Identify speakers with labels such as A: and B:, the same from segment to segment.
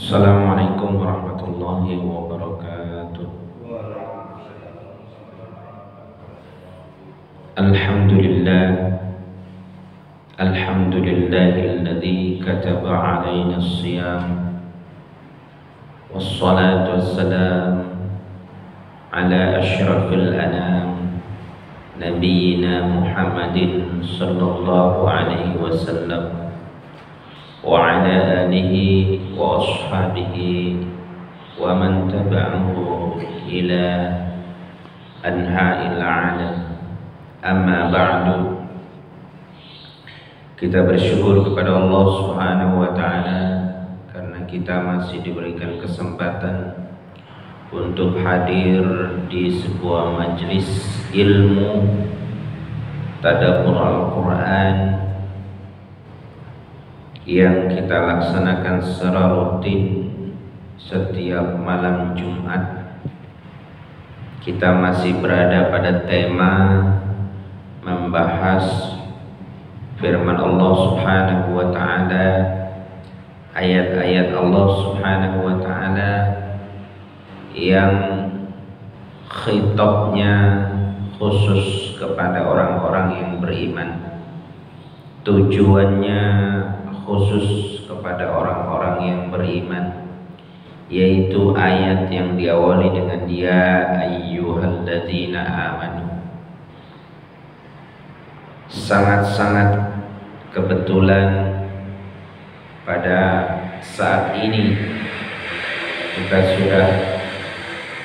A: Assalamualaikum warahmatullahi wabarakatuh. Alhamdulillah, alhamdulillahilladzi kataba alaina as-siyam wassalatu wassalam ala asyrafil anam nabiyyina Muhammadin sallallahu alaihi wasallam wa ala alihi wa ashabihi wa man tabi'ahu ila anha'il alam. Amma ba'du. Kita bersyukur kepada Allah Subhanahu wa taala karena kita masih diberikan kesempatan untuk hadir di sebuah majelis ilmu tadabbur Al-Qur'an yang kita laksanakan secara rutin setiap malam Jumat. Kita masih berada pada tema membahas firman Allah Subhanahu wa taala, ayat-ayat Allah Subhanahu wa taala yang khitabnya khusus kepada orang-orang yang beriman. Tujuannya khusus kepada orang-orang yang beriman, yaitu ayat yang diawali dengan ya ayyuhalladzina amanu. Sangat-sangat kebetulan pada saat ini kita sudah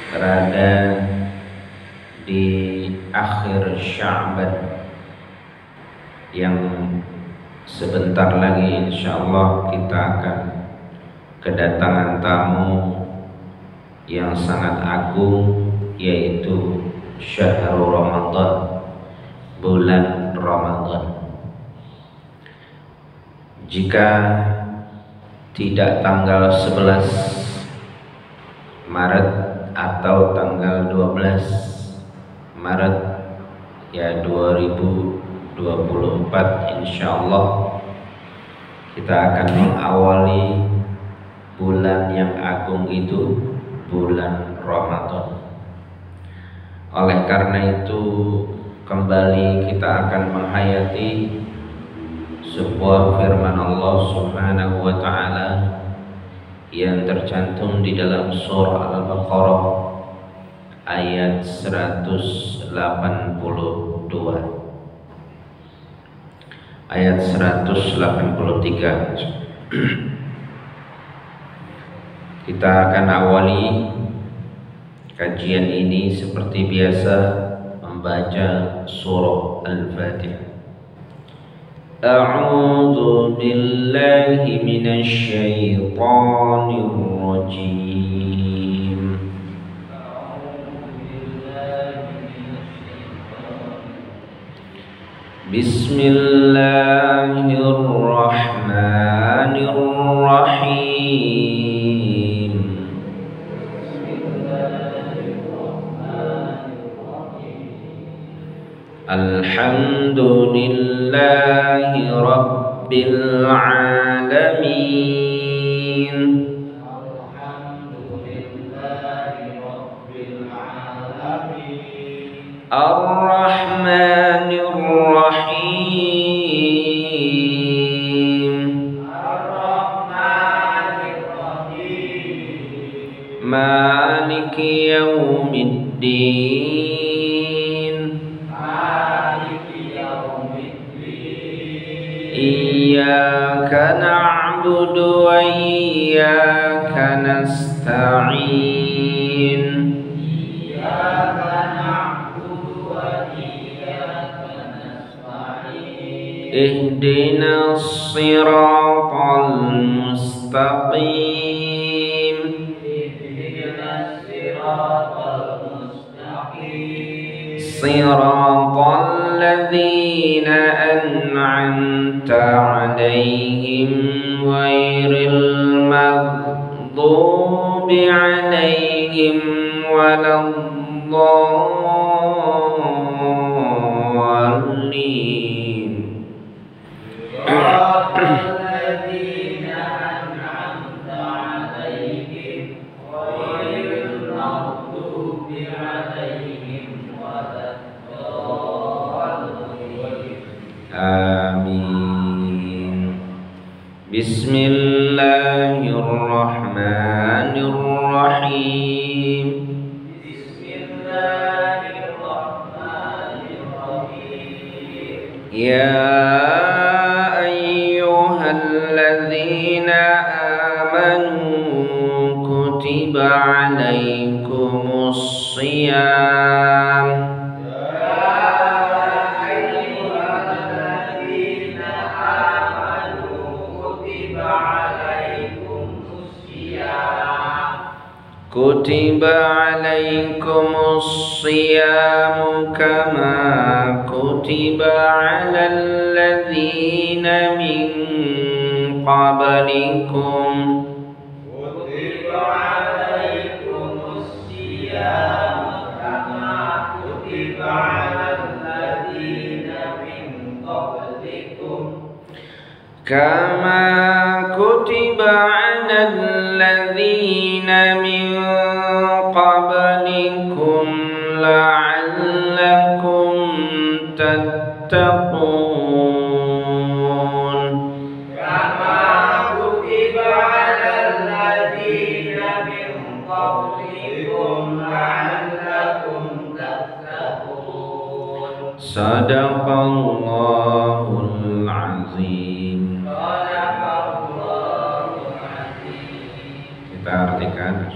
A: berada di akhir Sya'ban yang sebentar lagi insyaallah kita akan kedatangan tamu yang sangat agung, yaitu syahrul Ramadan, bulan Ramadan. Jika tidak tanggal 11 Maret atau tanggal 12 Maret ya 2024, insyaallah kita akan mengawali bulan yang agung itu, bulan Ramadan. Oleh karena itu kembali kita akan menghayati sebuah firman Allah Subhanahu wa taala yang tercantum di dalam surah Al-Baqarah ayat 182. Ayat 183. Kita akan awali kajian ini seperti biasa membaca surah Al-Fatihah. A'udzu billahi minasy syaithanir rajim. Bismillahirrahmanirrahim. Alhamdulillahi rabbil alamin. Ar-Rahmanir Rahim. Maliki yaumiddin. Iyyaka na'budu wa iyyaka nasta'in. Ihdinas siratal mustaqim. Siratal ladzina an'amta 'alaihim ghairil maghdubi 'alaihim waladdallin. Bismillahirrahmanirrahim. Ya ayyuhalladzina amanu kutiba alaikumus shiyam. Kutiba alaikumus shiyamu kama kutiba alal ladzina min qablikum. Kutiba alaikumus shiyamu kama kutiba alal ladzina min qablikum. Kama kutiba alal ladzina min qablikum la'allakum tattaqun. Kama kutiba 'alal ladzina min qablikum la'allakum tattaqun. Shadaqallahul 'azim. Shadaqallahul 'azim. Kita artikan.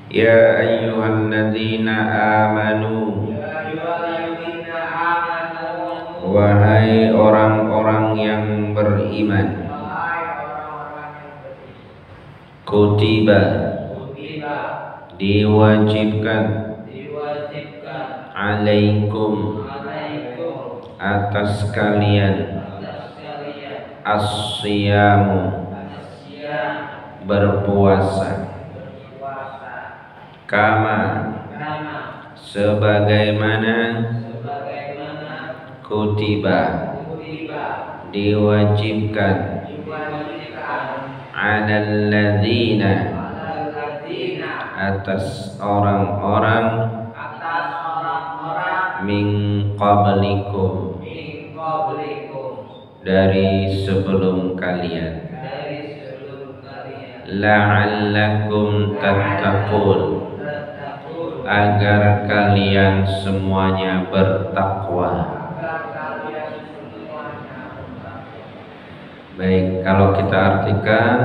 A: Ya ayyuhalladzina amanu, wahai orang-orang yang beriman. Kutiba, diwajibkan, alaikum, atas kalian, as-siyamu, berpuasa. Kama, sebagaimana kutiba, diwajibkan, alal ladzina, atas orang-orang, min qablikum, dari sebelum kalian, la'allakum tattaqun, agar kalian semuanya bertakwa. Baik, kalau kita artikan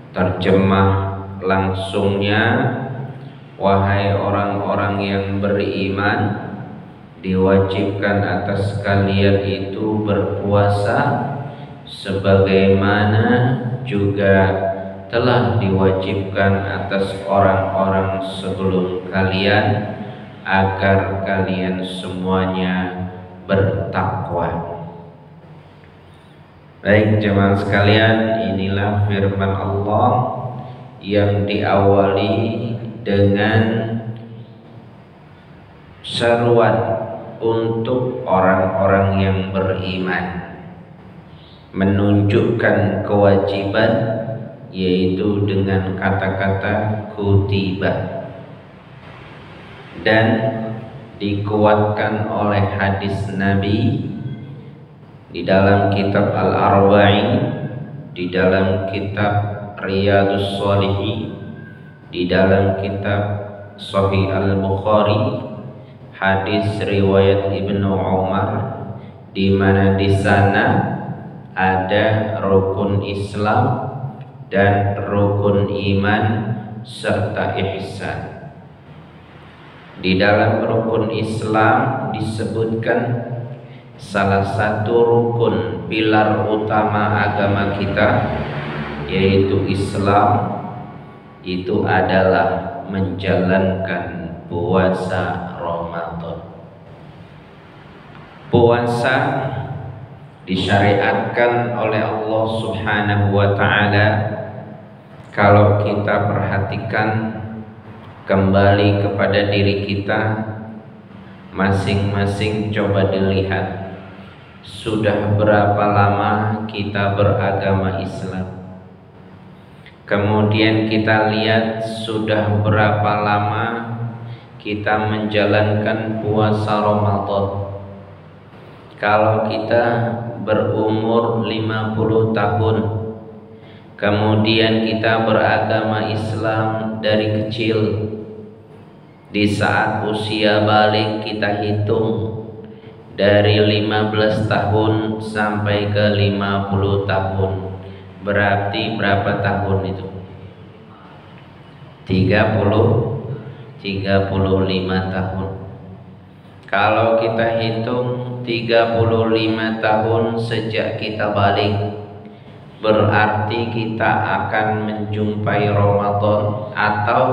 A: terjemah langsungnya, wahai orang-orang yang beriman, diwajibkan atas kalian itu berpuasa sebagaimana juga telah diwajibkan atas orang-orang sebelum kalian, agar kalian semuanya bertakwa. Baik jemaah sekalian, inilah firman Allah yang diawali dengan seruan untuk orang-orang yang beriman, menunjukkan kewajiban, yaitu dengan kata-kata kutiba, dan dikuatkan oleh hadis Nabi di dalam kitab Al-Arba'in, di dalam kitab Riyadhus Shalihin, di dalam kitab Sahih Al-Bukhari, hadis riwayat Ibnu Umar, di mana di sana ada rukun Islam dan rukun iman serta ihsan. Di dalam rukun Islam disebutkan salah satu rukun pilar utama agama kita, yaitu Islam, itu adalah menjalankan puasa Ramadan. Puasa disyariatkan oleh Allah Subhanahu wa ta'ala. Kalau kita perhatikan kembali kepada diri kita masing-masing, coba dilihat sudah berapa lama kita beragama Islam. Kemudian kita lihat sudah berapa lama kita menjalankan puasa Ramadan. Kalau kita berumur 50 tahun. Kemudian kita beragama Islam dari kecil. Di saat usia balik kita hitung dari 15 tahun sampai ke 50 tahun. Berarti berapa tahun itu? 35 tahun. Kalau kita hitung 35 tahun sejak kita balik, berarti kita akan menjumpai Ramadan atau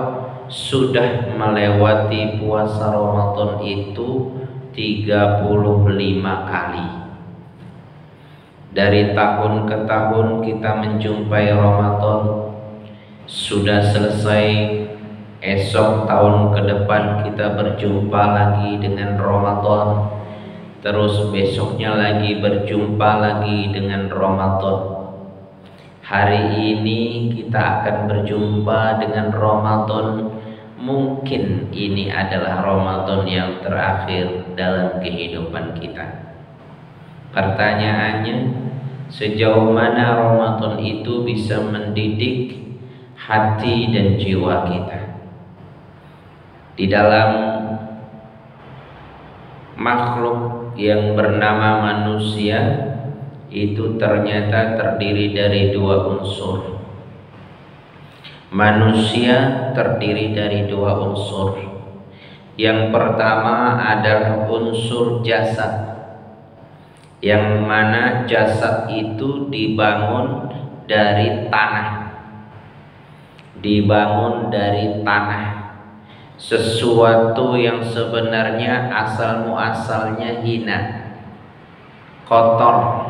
A: sudah melewati puasa Ramadan itu 35 kali. Dari tahun ke tahun kita menjumpai Ramadan, sudah selesai, esok tahun ke depan kita berjumpa lagi dengan Ramadan, terus besoknya lagi berjumpa lagi dengan Ramadan. Hari ini kita akan berjumpa dengan Ramadan. Mungkin ini adalah Ramadan yang terakhir dalam kehidupan kita. Pertanyaannya, sejauh mana Ramadan itu bisa mendidik hati dan jiwa kita? Di dalam makhluk yang bernama manusia itu ternyata terdiri dari dua unsur. Manusia terdiri dari dua unsur. Yang pertama adalah unsur jasad, yang mana jasad itu dibangun dari tanah. Dibangun dari tanah, sesuatu yang sebenarnya asal muasalnya hina, kotor.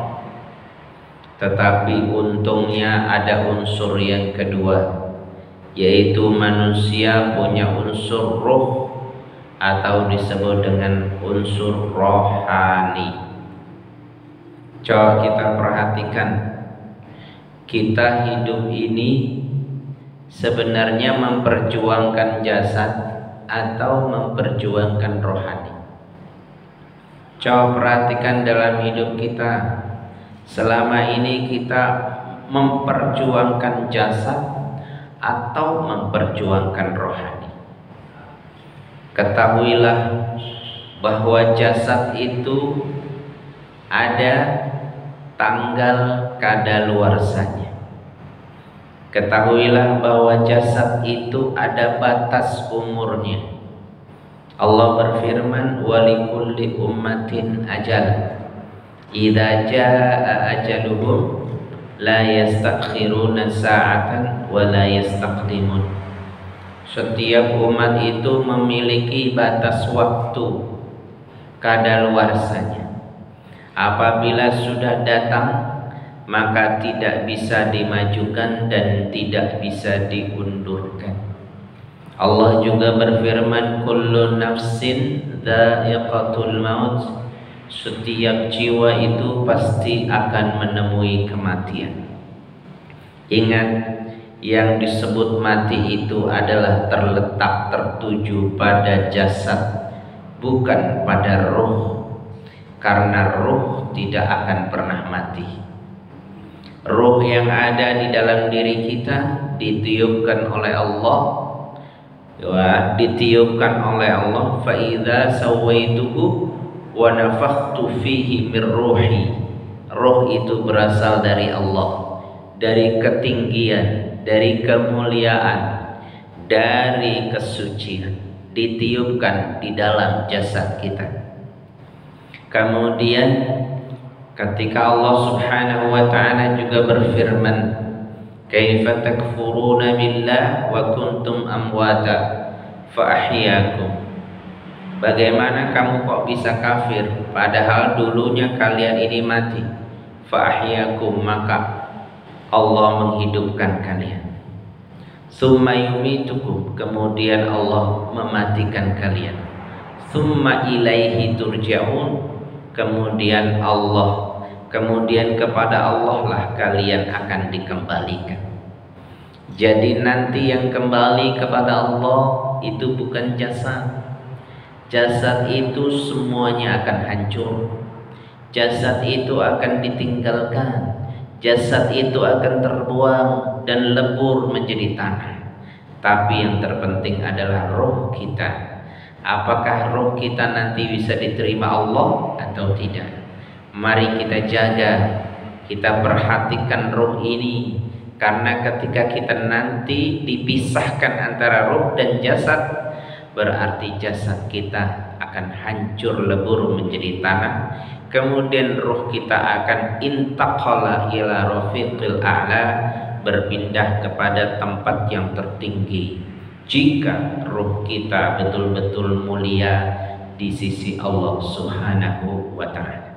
A: Tetapi untungnya ada unsur yang kedua, yaitu manusia punya unsur roh atau disebut dengan unsur rohani. Coba kita perhatikan, kita hidup ini sebenarnya memperjuangkan jasad atau memperjuangkan rohani. Coba perhatikan dalam hidup kita, selama ini kita memperjuangkan jasad atau memperjuangkan rohani. Ketahuilah bahwa jasad itu ada tanggal kadaluarsanya. Ketahuilah bahwa jasad itu ada batas umurnya. Allah berfirman, walikulli ummatin ajal, idza jaa ajaluhum la yastakhiruna sa'atan wa la yastaqdimun. Setiap umat itu memiliki batas waktu kadaluarsanya. Apabila sudah datang, maka tidak bisa dimajukan dan tidak bisa diundurkan. Allah juga berfirman, kullu nafsin dha'iqatul maut. Setiap jiwa itu pasti akan menemui kematian. Ingat, yang disebut mati itu adalah terletak tertuju pada jasad, bukan pada ruh. Karena ruh tidak akan pernah mati. Ruh yang ada di dalam diri kita ditiupkan oleh Allah, fa idza sawaituhu wa nafakhtu fihi min ruhi. Roh itu berasal dari Allah, dari ketinggian, dari kemuliaan, dari kesucian, ditiupkan di dalam jasad kita. Kemudian ketika Allah Subhanahu wa ta'ala juga berfirman, kaifa takfuruna billah wa kuntum amwata fa ahyakum. Bagaimana kamu kok bisa kafir padahal dulunya kalian ini mati? Fa ahyakum, maka Allah menghidupkan kalian. Tsumma yumitukum, kemudian Allah mematikan kalian. Tsumma ilaihi turja'un, kemudian kepada Allah lah kalian akan dikembalikan. Jadi nanti yang kembali kepada Allah itu bukan jasad. Jasad itu semuanya akan hancur. jasad itu akan ditinggalkan, jasad itu akan terbuang dan lebur menjadi tanah. Tapi yang terpenting adalah roh kita. Apakah roh kita nanti bisa diterima Allah atau tidak? Mari kita jaga, kita perhatikan roh ini, karena ketika kita nanti dipisahkan antara roh dan jasad, berarti jasad kita akan hancur lebur menjadi tanah. Kemudian roh kita akan intaqala ila rafiqil a'la, berpindah kepada tempat yang tertinggi. Jika roh kita betul-betul mulia di sisi Allah Subhanahu wa ta'ala.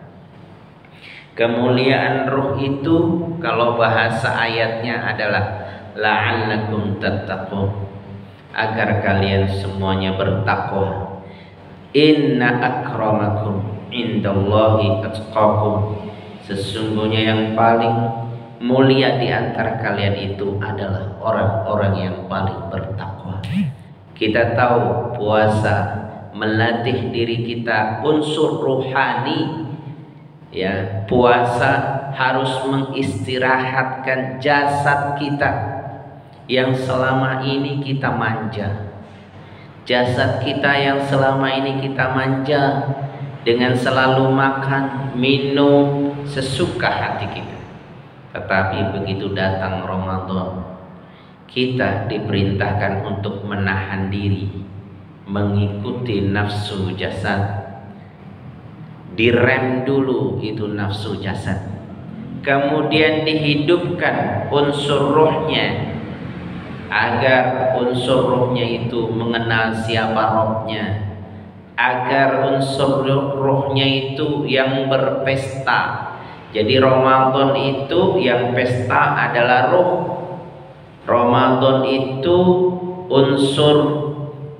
A: Kemuliaan roh itu kalau bahasa ayatnya adalah la'allakum tattaqun, agar kalian semuanya bertakwa. Inna akramakum indallahi atqakum, sesungguhnya yang paling mulia di antara kalian itu adalah orang-orang yang paling bertakwa. Kita tahu puasa melatih diri kita unsur rohani. Ya, puasa harus mengistirahatkan jasad kita yang selama ini kita manja. Jasad kita yang selama ini kita manja dengan selalu makan, minum sesuka hati kita. Tetapi begitu datang Ramadan, kita diperintahkan untuk menahan diri, mengikuti nafsu jasad. Direm dulu itu nafsu jasad, kemudian dihidupkan unsur rohnya, agar unsur rohnya itu mengenal siapa rohnya, agar unsur rohnya itu yang berpesta. Jadi Ramadan itu yang pesta adalah roh. Ramadan itu unsur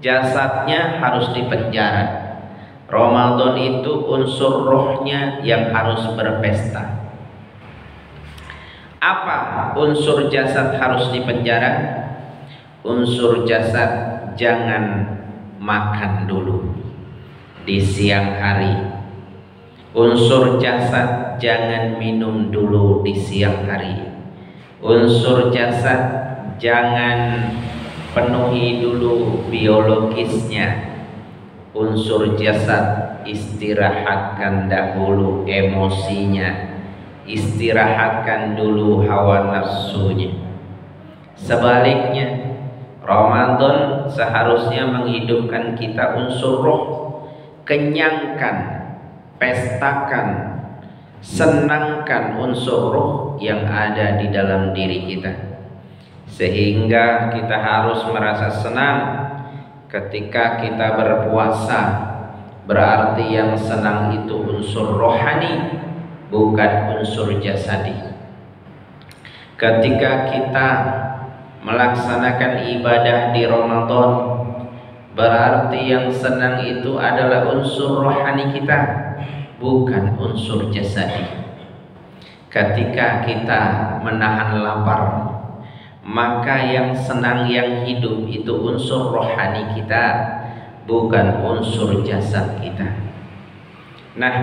A: jasadnya harus dipenjara. Ramadan itu unsur rohnya yang harus berpesta. Apa unsur jasad harus dipenjara? Unsur jasad jangan makan dulu di siang hari. Unsur jasad jangan minum dulu di siang hari. Unsur jasad jangan penuhi dulu biologisnya. Unsur jasad istirahatkan dahulu emosinya, istirahatkan dulu hawa nafsunya. Sebaliknya, Ramadan seharusnya menghidupkan kita unsur roh. Kenyangkan, pestakan, senangkan unsur roh yang ada di dalam diri kita, sehingga kita harus merasa senang ketika kita berpuasa. Berarti yang senang itu unsur rohani, bukan unsur jasadi. Ketika kita melaksanakan ibadah di Ramadan, berarti yang senang itu adalah unsur rohani kita, bukan unsur jasadi. Ketika kita menahan lapar, maka yang senang, yang hidup itu unsur rohani kita, bukan unsur jasad kita. Nah,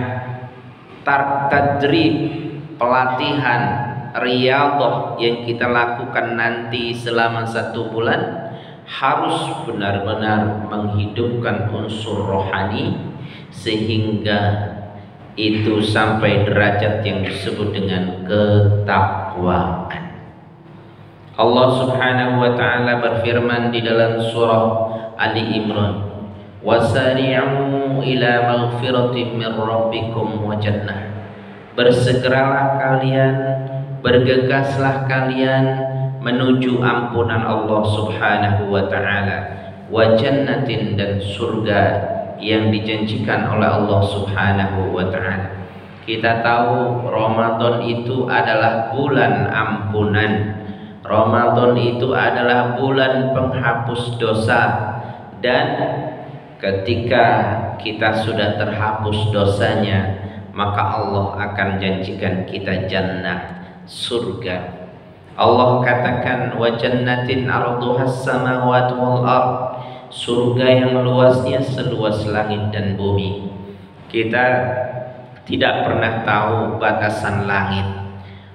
A: tadrib, pelatihan, riyadhah yang kita lakukan nanti selama 1 bulan harus benar-benar menghidupkan unsur rohani, sehingga itu sampai derajat yang disebut dengan ketakwaan. Allah Subhanahu wa ta'ala berfirman di dalam surah Ali Imran, wasari'u ila maghfiratin min rabbikum wa jannah, bersegeralah kalian, bergegaslah kalian menuju ampunan Allah Subhanahu wa ta'ala, wa jannatin, dan surga yang dijanjikan oleh Allah Subhanahu wa ta'ala. Kita tahu Ramadan itu adalah bulan ampunan. Ramadan itu adalah bulan penghapus dosa, dan ketika kita sudah terhapus dosanya, maka Allah akan janjikan kita jannah, surga. Allah katakan wa jannatin arduhas samawati wal ard, surga yang luasnya seluas langit dan bumi. Kita tidak pernah tahu batasan langit.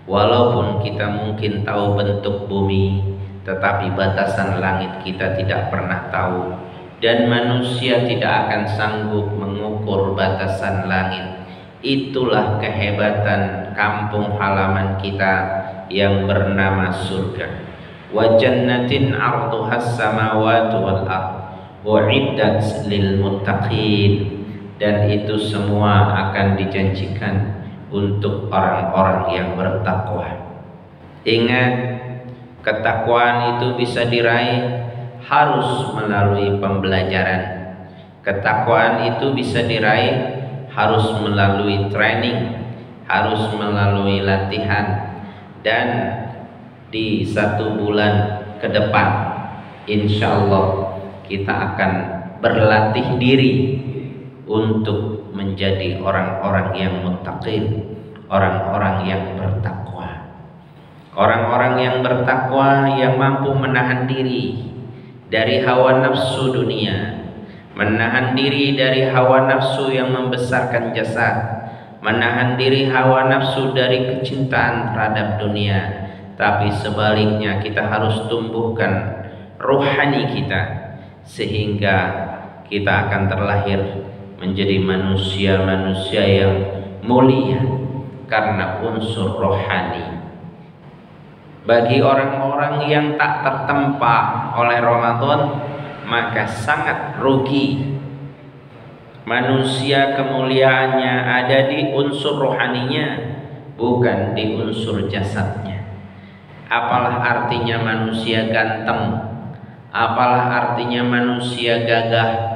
A: Walaupun kita mungkin tahu bentuk bumi, tetapi batasan langit kita tidak pernah tahu. Dan manusia tidak akan sanggup mengukur batasan langit. Itulah kehebatan kampung halaman kita yang bernama surga. Wa jannatin 'arduhas samawati wal ardh u'iddat lil muttaqin. Dan itu semua akan dijanjikan untuk orang-orang yang bertakwa. Ingat, ketakwaan itu bisa diraih harus melalui pembelajaran. Ketakwaan itu bisa diraih harus melalui training, harus melalui latihan. Dan di 1 bulan ke depan, insya Allah kita akan berlatih diri untuk menjadi orang-orang yang muttaqin, orang-orang yang bertakwa. Orang-orang yang bertakwa yang mampu menahan diri dari hawa nafsu dunia, menahan diri dari hawa nafsu yang membesarkan jasad, menahan diri hawa nafsu dari kecintaan terhadap dunia. Tapi sebaliknya kita harus tumbuhkan rohani kita, sehingga kita akan terlahir menjadi manusia-manusia yang mulia karena unsur rohani. Bagi orang-orang yang tak tertempa oleh Ramadan, maka sangat rugi. Manusia kemuliaannya ada di unsur rohaninya, bukan di unsur jasadnya. Apalah artinya manusia ganteng, apalah artinya manusia gagah,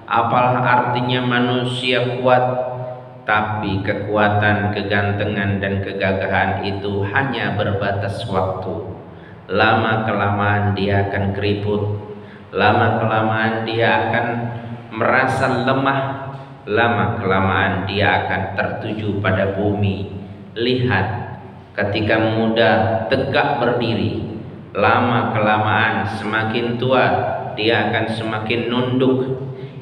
A: apalah artinya manusia kuat, tapi kekuatan, kegantengan, dan kegagahan itu hanya berbatas waktu. Lama kelamaan dia akan keriput, lama kelamaan dia akan merasa lemah, lama kelamaan dia akan tertuju pada bumi. Lihat, ketika muda tegak berdiri, lama kelamaan semakin tua dia akan semakin nunduk,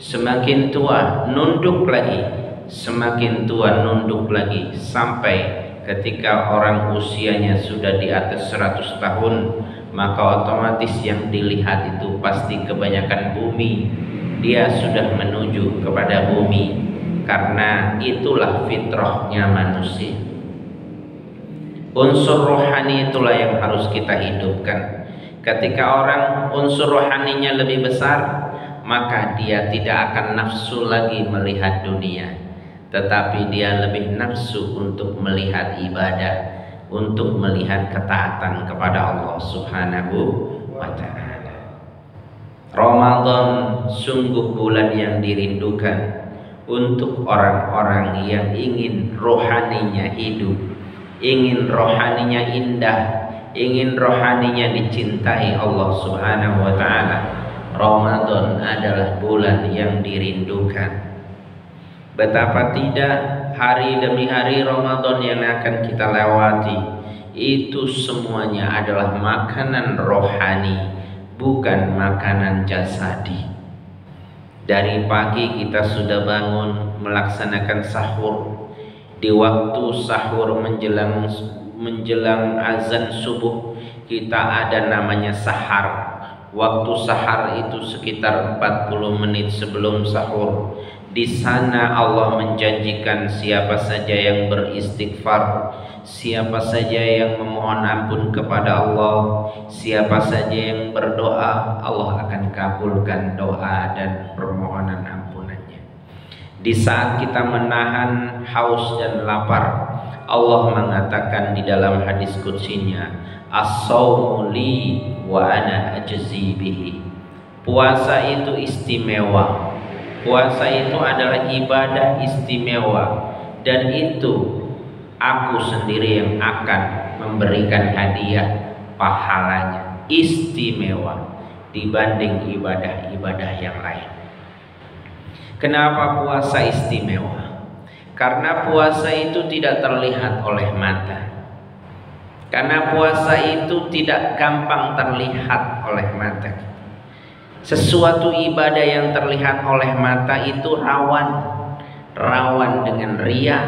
A: semakin tua nunduk lagi, semakin tua nunduk lagi, sampai ketika orang usianya sudah di atas 100 tahun, maka otomatis yang dilihat itu pasti kebanyakan bumi. Dia sudah menuju kepada bumi, karena itulah fitrahnya manusia. Unsur rohani itulah yang harus kita hidupkan. Ketika orang unsur rohaninya lebih besar, maka dia tidak akan nafsu lagi melihat dunia, tetapi dia lebih nafsu untuk melihat ibadah, untuk melihat ketaatan kepada Allah Subhanahu wa ta'ala. Ramadan sungguh bulan yang dirindukan untuk orang-orang yang ingin rohaninya hidup, ingin rohaninya indah, ingin rohaninya dicintai Allah Subhanahu wa ta'ala. Ramadan adalah bulan yang dirindukan. Betapa tidak, hari demi hari Ramadan yang akan kita lewati itu semuanya adalah makanan rohani, bukan makanan jasadi. Dari pagi kita sudah bangun melaksanakan sahur. Di waktu sahur menjelang azan subuh, kita ada namanya sahar. Waktu sahar itu sekitar 40 menit sebelum sahur. Di sana Allah menjanjikan siapa saja yang beristighfar, siapa saja yang memohon ampun kepada Allah, siapa saja yang berdoa, Allah akan kabulkan doa dan permohonan ampunannya. Di saat kita menahan haus dan lapar, Allah mengatakan di dalam hadis qudsinya, as-shaumu li wa ana ajzi bihi. Puasa itu istimewa. Puasa itu adalah ibadah istimewa, dan itu aku sendiri yang akan memberikan hadiah pahalanya, istimewa dibanding ibadah-ibadah yang lain. Kenapa puasa istimewa? Karena puasa itu tidak terlihat oleh mata. Karena puasa itu tidak gampang terlihat oleh mata. Sesuatu ibadah yang terlihat oleh mata itu rawan dengan riya,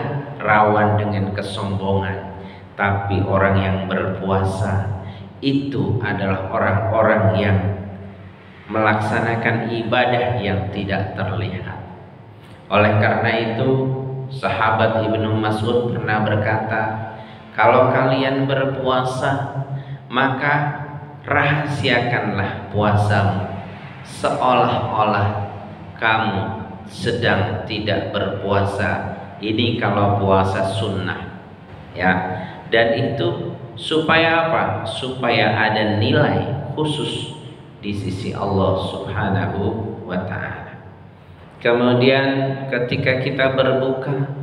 A: rawan dengan kesombongan. Tapi orang yang berpuasa itu adalah orang-orang yang melaksanakan ibadah yang tidak terlihat. Oleh karena itu, sahabat Ibnu Mas'ud pernah berkata, kalau kalian berpuasa, maka rahasiakanlah puasamu seolah-olah kamu sedang tidak berpuasa. Ini kalau puasa sunnah, ya. Dan itu supaya apa? Supaya ada nilai khusus di sisi Allah Subhanahu wa ta'ala. Kemudian ketika kita berbuka,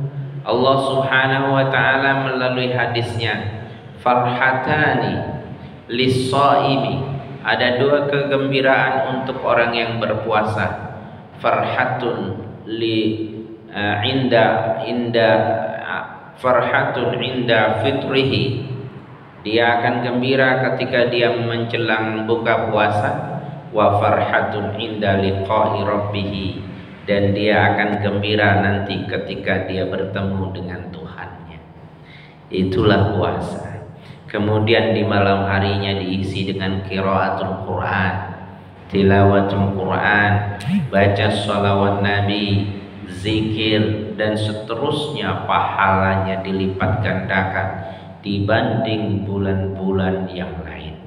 A: Allah Subhanahu wa ta'ala melalui hadisnya, farhatani lis-shaimi, ada dua kegembiraan untuk orang yang berpuasa. Farhatun farhatun inda fitrihi, dia akan gembira ketika dia menjelang buka puasa. Wa farhatun inda liqa'i rabbih, dan dia akan gembira nanti ketika dia bertemu dengan Tuhannya. Itulah puasa. Kemudian di malam harinya diisi dengan qiraatul Quran, tilawatul Quran, baca sholawat Nabi, zikir, dan seterusnya. Pahalanya dilipat gandakan dibanding bulan-bulan yang lain.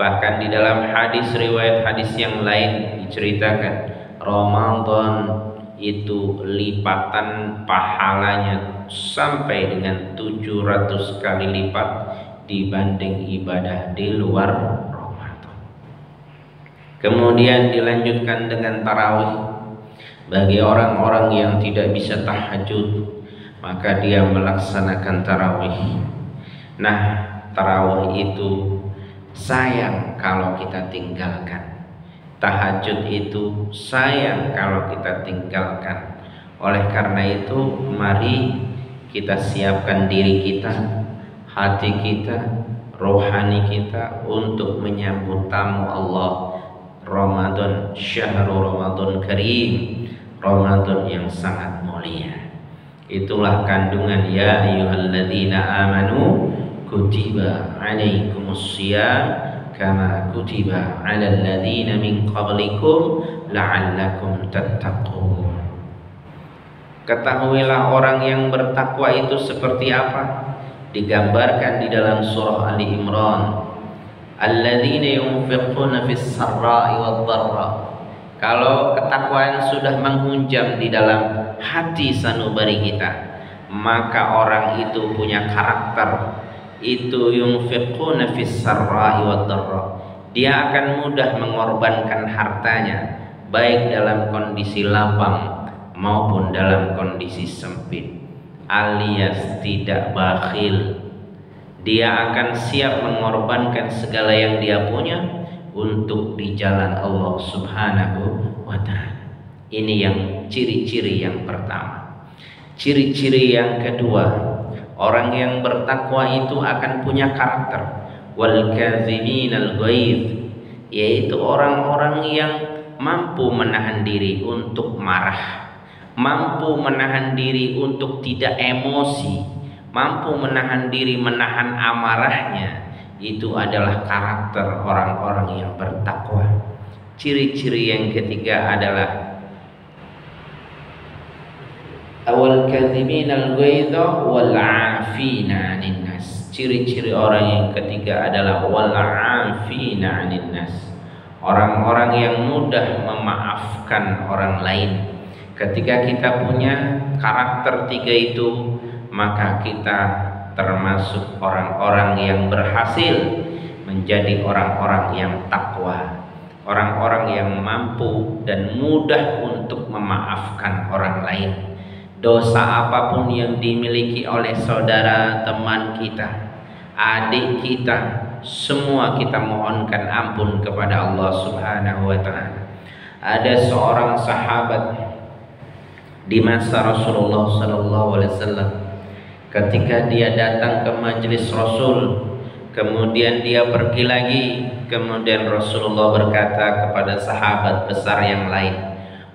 A: Bahkan di dalam riwayat hadis yang lain diceritakan, Ramadan itu lipatan pahalanya sampai dengan 700 kali lipat dibanding ibadah di luar Ramadan. Kemudian dilanjutkan dengan tarawih. Bagi orang-orang yang tidak bisa tahajud, maka dia melaksanakan tarawih. Nah, tarawih itu sayang kalau kita tinggalkan. Tahajud itu sayang kalau kita tinggalkan. Oleh karena itu, mari kita siapkan diri kita, hati kita, rohani kita untuk menyambut tamu Allah, Ramadan, syahrul Ramadan karim, Ramadan yang sangat mulia. Itulah kandungan ya ayyuhalladzina amanu kutiba alaikumus syiyam kama kutiba alal ladzina min qablikum la'allakum tattaqun. Ketahuilah orang yang bertakwa itu seperti apa, digambarkan di dalam surah Ali Imran, alladzina yunfiquna fis sarra'i wad dharra. Kalau ketakwaan sudah menghunjam di dalam hati sanubari kita, maka orang itu punya karakter. Itu yunfiquna fis sarra'i wad dharra, dia akan mudah mengorbankan hartanya, baik dalam kondisi lapang maupun dalam kondisi sempit, alias tidak bakhil. Dia akan siap mengorbankan segala yang dia punya untuk di jalan Allah Subhanahu wa ta'ala. Ini yang ciri-ciri yang pertama. Ciri-ciri yang kedua, orang yang bertakwa itu akan punya karakter wal kaziminal ghaidh, yaitu orang-orang yang mampu menahan diri untuk marah, mampu menahan diri untuk tidak emosi, mampu menahan diri menahan amarahnya. Itu adalah karakter orang-orang yang bertakwa. Ciri-ciri yang ketiga adalah awal kadhiminal ghaidha wal 'afina 'anil nas. Ciri-ciri orang yang ketiga adalah wal 'afina 'anil nas, orang-orang yang mudah memaafkan orang lain. Ketika kita punya karakter tiga itu, maka kita termasuk orang-orang yang berhasil menjadi orang-orang yang takwa, orang-orang yang mampu dan mudah untuk memaafkan orang lain. Dosa apapun yang dimiliki oleh saudara, teman kita, adik kita, semua kita mohonkan ampun kepada Allah Subhanahu wa ta'ala. Ada seorang sahabat di masa Rasulullah sallallahu alaihi wasallam, ketika dia datang ke majelis Rasul, kemudian dia pergi lagi, kemudian Rasulullah berkata kepada sahabat besar yang lain,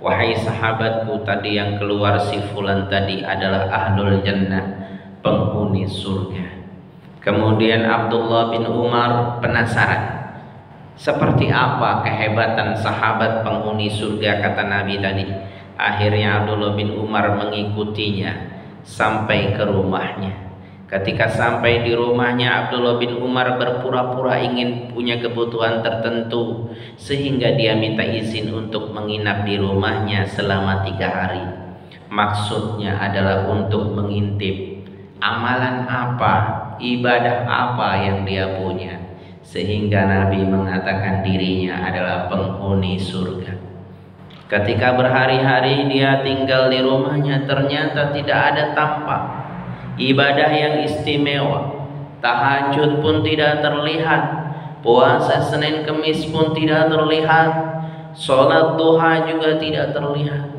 A: wahai sahabatku, tadi yang keluar si fulan tadi adalah ahlul jannah, penghuni surga. Kemudian Abdullah bin Umar penasaran, seperti apa kehebatan sahabat penghuni surga kata Nabi tadi. Akhirnya Abdullah bin Umar mengikutinya sampai ke rumahnya. Ketika sampai di rumahnya, Abdullah bin Umar berpura-pura ingin punya kebutuhan tertentu, sehingga dia minta izin untuk menginap di rumahnya selama 3 hari. Maksudnya adalah untuk mengintip amalan apa, ibadah apa yang dia punya, sehingga Nabi mengatakan dirinya adalah penghuni surga. Ketika berhari-hari dia tinggal di rumahnya, ternyata tidak ada tampak ibadah yang istimewa. Tahajud pun tidak terlihat, puasa Senin Kemis pun tidak terlihat, sholat duha juga tidak terlihat.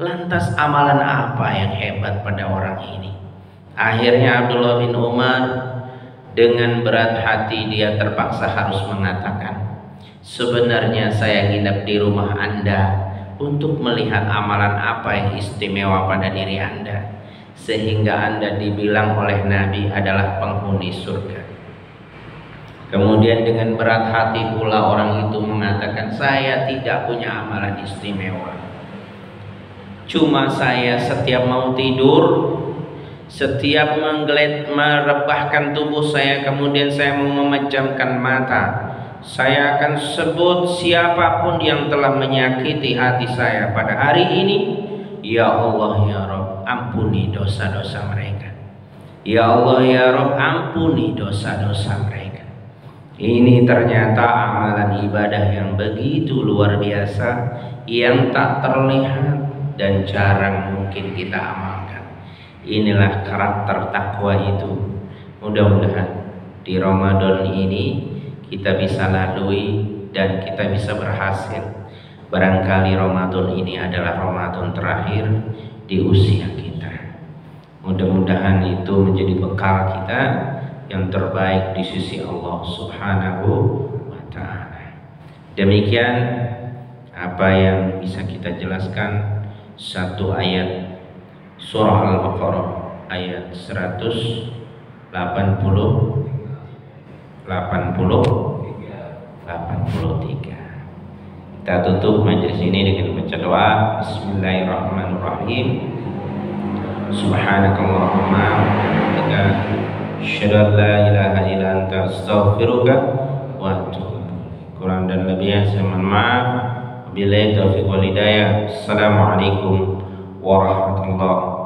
A: Lantas amalan apa yang hebat pada orang ini? Akhirnya Abdullah bin Umar dengan berat hati dia terpaksa harus mengatakan, sebenarnya saya nginap di rumah Anda untuk melihat amalan apa yang istimewa pada diri Anda, sehingga Anda dibilang oleh Nabi adalah penghuni surga. Kemudian dengan berat hati pula orang itu mengatakan, saya tidak punya amalan istimewa. Cuma saya setiap mau tidur, setiap merebahkan tubuh saya, kemudian saya mau memejamkan mata, saya akan sebut siapapun yang telah menyakiti hati saya pada hari ini, ya Allah ya Rabb, ampuni dosa-dosa mereka. Ya Allah ya Rabb, ampuni dosa-dosa mereka. Ini ternyata amalan ibadah yang begitu luar biasa, yang tak terlihat dan jarang mungkin kita amalkan. Inilah karakter takwa itu. Mudah-mudahan di Ramadan ini kita bisa lalui dan kita bisa berhasil. Barangkali Ramadan ini adalah Ramadan terakhir di usia kita. Mudah-mudahan itu menjadi bekal kita yang terbaik di sisi Allah Subhanahu wa ta'ala. Demikian apa yang bisa kita jelaskan, satu ayat surah Al-Baqarah ayat 183. Kita tutup majelis ini dengan baca doa. Bismillahirrahmanirrahim. Subhanakallahumma wa bihamdika, asyhadu an la ilaha illa anta, astaghfiruka wa atubu ilaik. Kurang dan lebihnya saya mohon maaf. Wabillahi taufiq wal hidayah. Assalamualaikum warahmatullahi wabarakatuh.